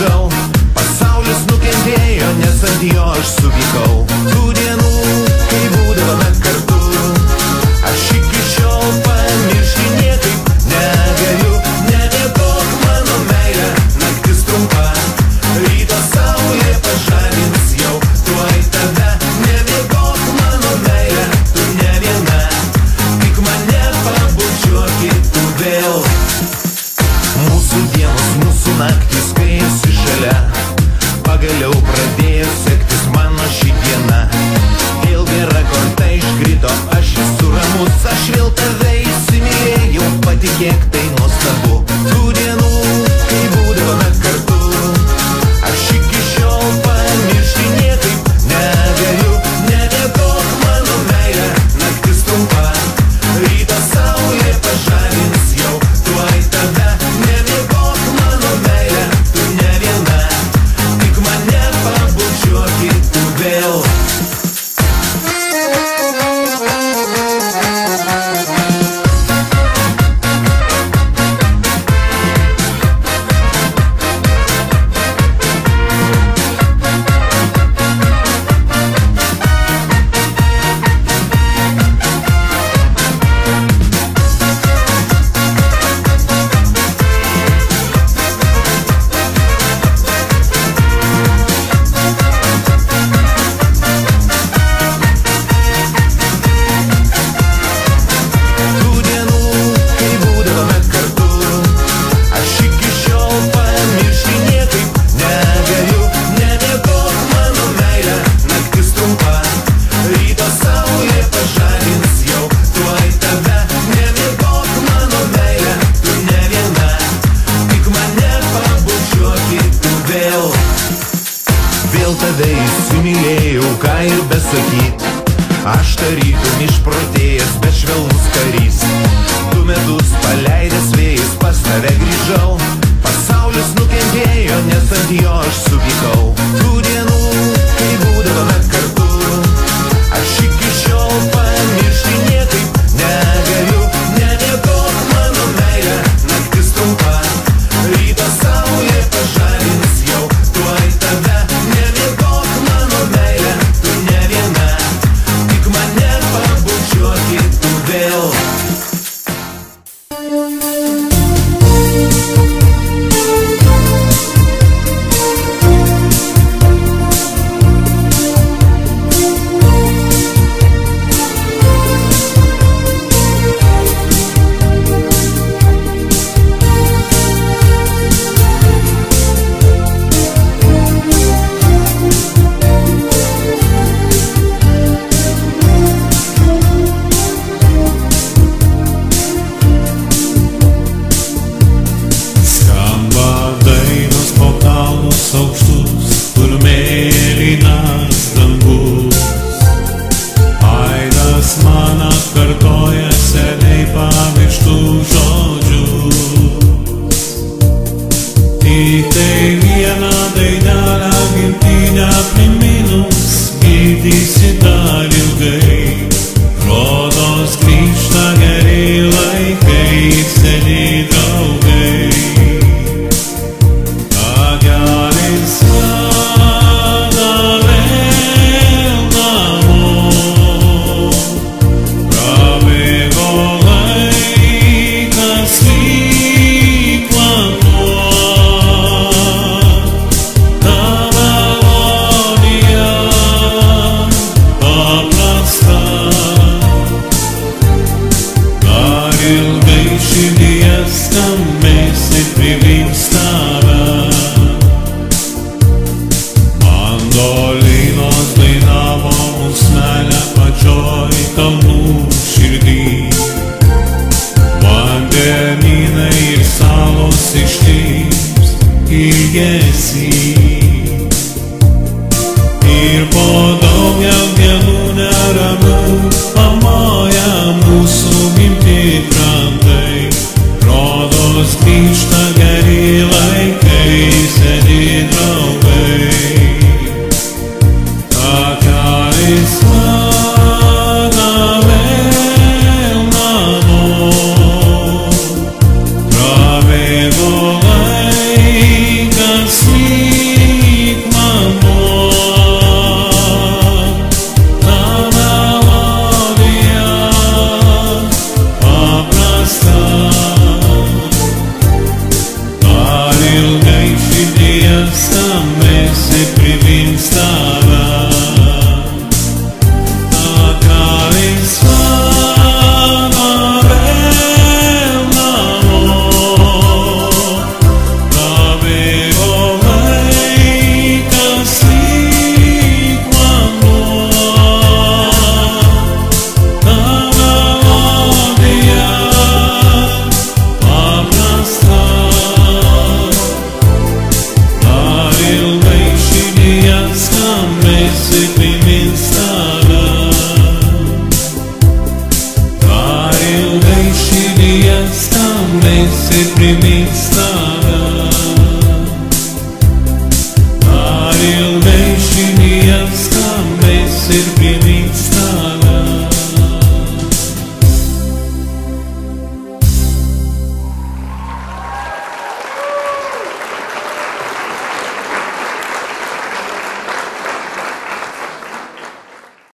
grįžau. Pasaulis nukentėjo, nes ant jo aš supykau. Tų dienų, kai būdavome kartu, aš iki šiol pamiršti niekaip negaliu. Nemiegok mano meilė, naktis trumpa, ryto saulė pažadins jau tuoj tave. Nemiegok mano meilė, tu ne viena, tik mane pabučiuokit tu vėl. Mūsų dienos, mūsų naktys skriejasi šalia, pagaliau pradėjo sektis mano ši diena. Vėl gera korta iškrito, aš esu ramus, aš vėl tave įsimylėjau, patikėk, tai nuostabu. Tų dienų, kai būdavome kartu, aš iki šiol pamiršti niekaip negaliu. Nemiegok mano meilė, naktis trumpa, ryto saulė pažadins jau tuoj tave. Nemiegok mano meilė, tu ne viena, tik mane pabučiuokit tu vėl. Vėl tave įsimylėjau, ką ir besakyt, aš tarytum išprotėjęs, bet švelnus karys. 2 metus paleidęs vėjas pas tave grįžau. Pasaulis nukentėjo, nes ant jo aš supykau. Tų dienų, kai būdavome kartu, aš iki šiol pamiršti niekaip negaliu. Nemiegok mano meilė, naktis trumpa, ryto saulė pažadins jau tuoj tave. Nemiegok mano meilė, tu ne viena, tik mane pabučiuokit tu vėl. Aukštus, kur mėlynas dangus, aidas man atkartoja seniai pamirštų žodžius. Tik tai vieną dainelę gimtinę priminus, girdisi dar ilgai. Rodos grįžta geri laikai, seni draugai. Mandolinos dainavo mūsų meilę pačioj kalnų širdį. Vandenynai ir salos ištyps ilgesį. Ir po daugel dienų neramių pamoja mūsų gimti krantai. Rodos grįžta geri laikai, seni draugai. Takelis mano vėl namo, prabėgo laikas. ales ir primiți